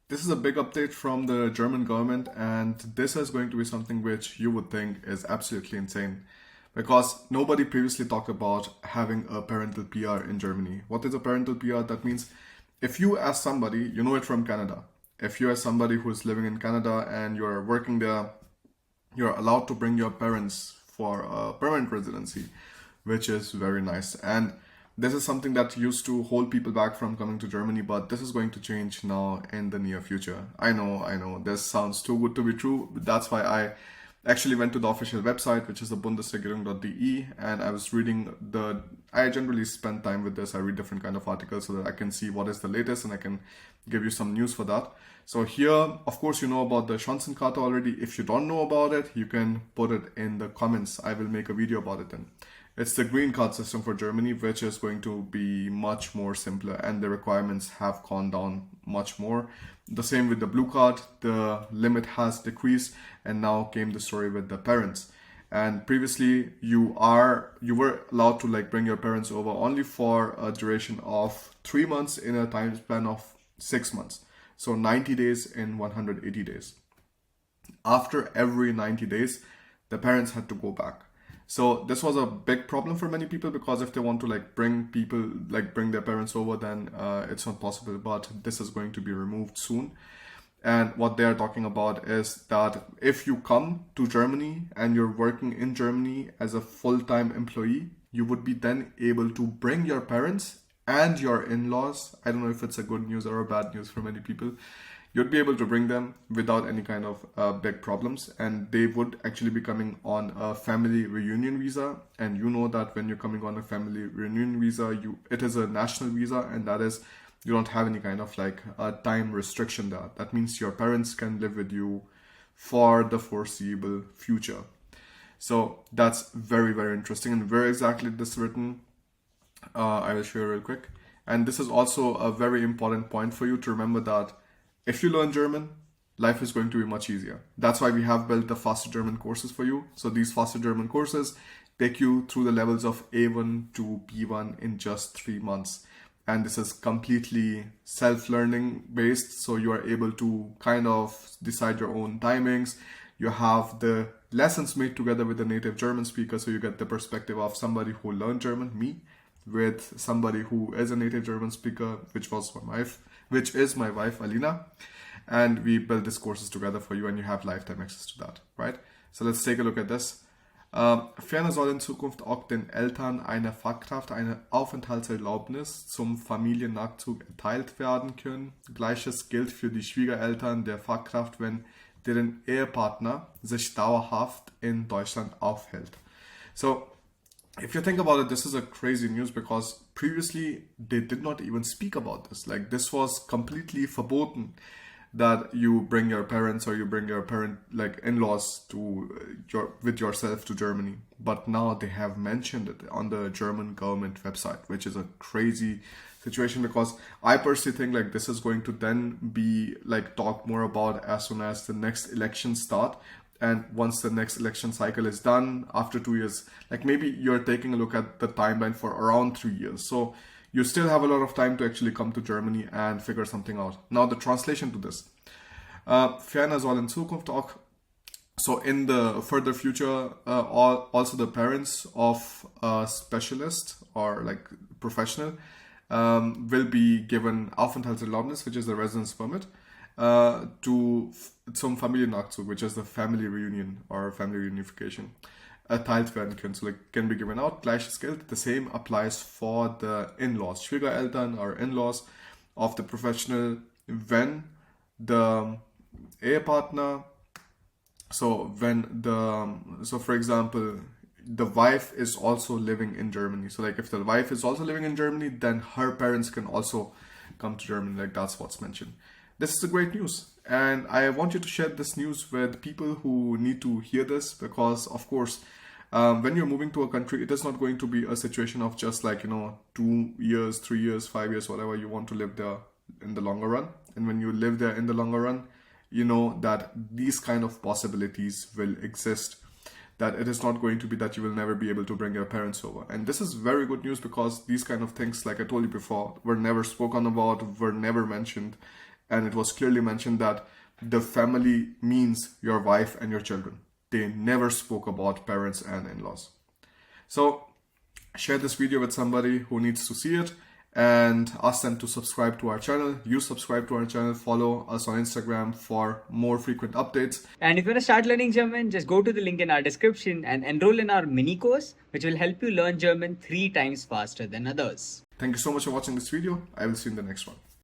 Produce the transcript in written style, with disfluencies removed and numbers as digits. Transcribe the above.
This is a big update from the German government, and this is going to be something which you would think is absolutely insane because nobody previously talked about having a parental PR in Germany. What is a parental PR? That means if you, as somebody, you know it from Canada, if you, as somebody who is living in Canada and you're working there, you're allowed to bring your parents for a permanent residency, which is very nice. And this is something that used to hold people back from coming to Germany, but this is going to change now in the near future. I know, this sounds too good to be true. That's why I actually went to the official website, which is the Bundesregierung.de, and I was reading I generally spend time with this. I read different kind of articles so that I can see what is the latest and I can give you some news for that. So here, of course, you know about the Chancenkarte already. If you don't know about it, you can put it in the comments. I will make a video about it then. It's the green card system for Germany, which is going to be much more simpler and the requirements have gone down much more. The same with the blue card, the limit has decreased and now came the story with the parents. And previously you were allowed to bring your parents over only for a duration of 3 months in a time span of 6 months. So 90 days in 180 days. After every 90 days, the parents had to go back. So this was a big problem for many people because if they want to bring their parents over, then it's not possible. But this is going to be removed soon. And what they are talking about is that if you come to Germany and you're working in Germany as a full-time employee, you would be then able to bring your parents and your in-laws. I don't know if it's a good news or a bad news for many people. You'd be able to bring them without any kind of big problems, and they would actually be coming on a family reunion visa. And you know that when you're coming on a family reunion visa, it is a national visa, and that is you don't have any kind of a time restriction there. That means your parents can live with you for the foreseeable future. So that's very, very interesting. And where exactly this is written, I will share real quick. And this is also a very important point for you to remember that if you learn German, life is going to be much easier. That's why we have built the faster German courses for you. So these faster German courses take you through the levels of A1 to B1 in just 3 months. And this is completely self-learning based. So you are able to kind of decide your own timings. You have the lessons made together with a native German speaker. So you get the perspective of somebody who learned German, me, with somebody who is a native German speaker, which is my wife, Alina. And we build these courses together for you and you have lifetime access to that, right? So let's take a look at this. Ferner soll in Zukunft auch den Eltern einer Fachkraft eine Aufenthaltserlaubnis zum Familiennachzug erteilt werden können. Gleiches gilt für die Schwiegereltern der Fachkraft, wenn deren Ehepartner sich dauerhaft in Deutschland aufhält. So, if you think about it, this is a crazy news because previously they did not even speak about this. This was completely verboten that you bring your parents or you bring your in-laws with yourself to Germany. But now they have mentioned it on the German government website, which is a crazy situation because I personally think this is going to then be talked more about as soon as the next elections start. And once the next election cycle is done, after 2 years, maybe you're taking a look at the timeline for around 3 years. So you still have a lot of time to actually come to Germany and figure something out. Now the translation to this. Ferner soll in Zukunft auch, so in the further future, also the parents of a specialist or professional will be given Aufenthaltserlaubnis, which is the residence permit, zum Familiennachzug, which is the family reunion or family reunification, erteilt werden können. So can be given out. Gleiches gilt. The same applies for the in-laws, Schwiegereltern or in-laws of the professional when the Ehepartner, so for example, the wife is also living in Germany. So if the wife is also living in Germany, then her parents can also come to Germany. That's what's mentioned. This is a great news. And I want you to share this news with people who need to hear this because, of course, when you're moving to a country, it is not going to be a situation of just 2 years, 3 years, 5 years, whatever you want to live there in the longer run. And when you live there in the longer run, you know that these kind of possibilities will exist. That it is not going to be that you will never be able to bring your parents over. And this is very good news because these kind of things, like I told you before, were never spoken about, were never mentioned. and it was clearly mentioned that the family means your wife and your children. They never spoke about parents and in-laws. So share this video with somebody who needs to see it and ask them to subscribe to our channel. You subscribe to our channel, follow us on Instagram for more frequent updates. And if you want to start learning German, just go to the link in our description and enroll in our mini course, which will help you learn German 3 times faster than others. Thank you so much for watching this video. I will see you in the next one.